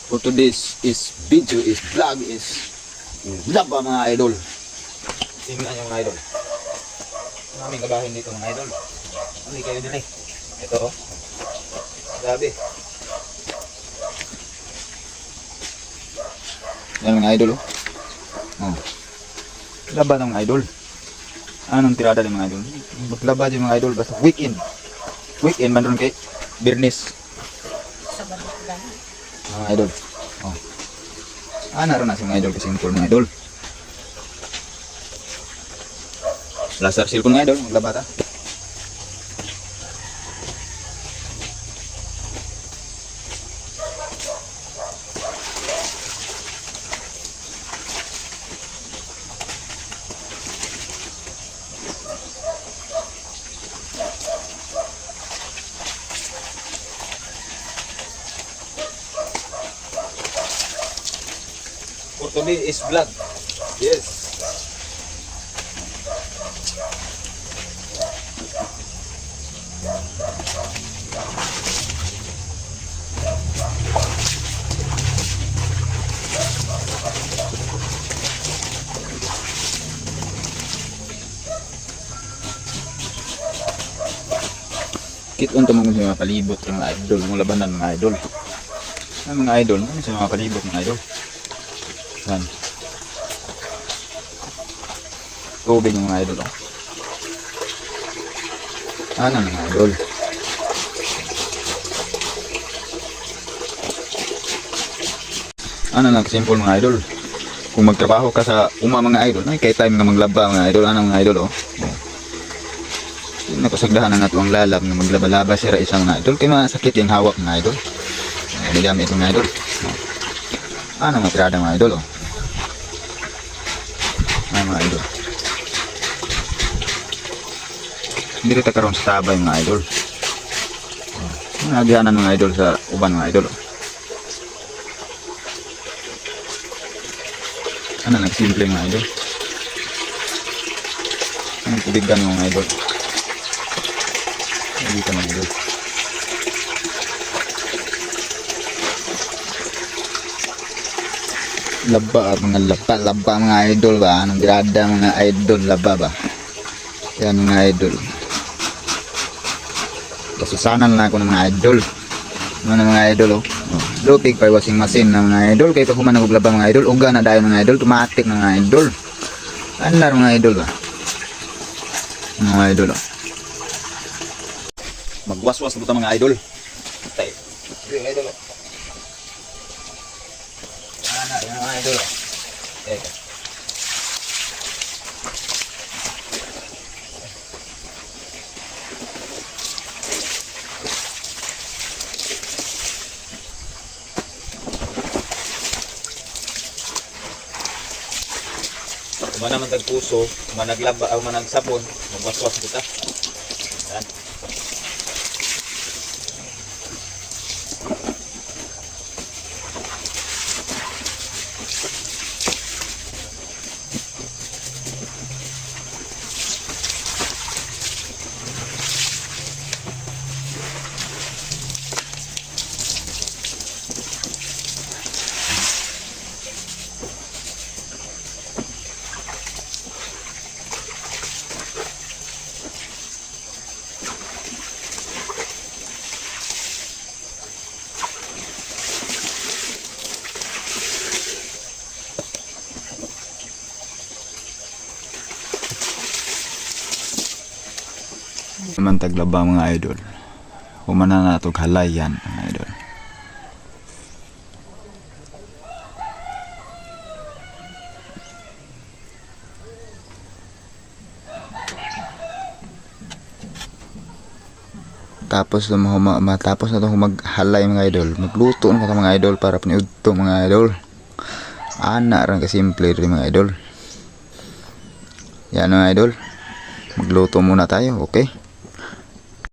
For today's video is vlog is laba mga idol. Tingnan yung mga idol. Maraming kabahin dito mga idol. Hindi kayo din eh. Ito oh. Grabe. Yan mga idol oh. Oh. Laba ng mga idol. Anong tirada ng mga idol? Maglaba din mga idol basta weekend. Weekend man ron kay Bernis. Mga idol. Oh. Naroon na si mga idol kasi simple mga idol. Lasar cellphone mga idol, maglaba ta. For today is vlog. Yes. Kiton to mga palibot ng mga idol, mga labanan mga idol. Ang mga idol, ano sa mga palibot mga idol? Yan. Tubig ng mga idol. Oh. Ano mga idol? Ano lang simple mga idol. Kung magtrabaho ka sa mga idol, ay kay time nga maglaba mga idol. Ano mga idol oh. Nakasagdahan na nga ang lalab nga maglaba-laba sira isang mga idol. Kaya masakit yung hawak mga idol. Nigamit mga idol. Ano mga tirada mga idol oh. Mga idol. Hindi rin karoon sa tabay mga idol. Nagyanan mga idol sa uban mga idol. Ano nagsimple mga idol. Ang tubigan mga idol. Hindi ka mga idol. Laba mga laba mga idol ba, anong grada mga idol, laba ba yan mga idol. Kasusanan na ako ng mga idol. Ano mga idol oh. Lupig pa washing machine na mga idol, kaya pag humanag laba mga idol, uga na dahil mga idol, automatic na mga idol. Andar mga idol ba, mga idol oh. Magwaswas na mga idol. Tay mga idol oh. Yan mga idol. Kung naman tagpuso, managlaba o managsabon, magwaswas kita. Yan. Naman taglaba mga idol. Humana na itong halayan mga idol. Tapos matapos na itong maghalay mga idol, magluto na ka mga idol para paniudto mga idol. Ana rin kasimple rin mga idol. Yan mga idol, magluto muna tayo, okay?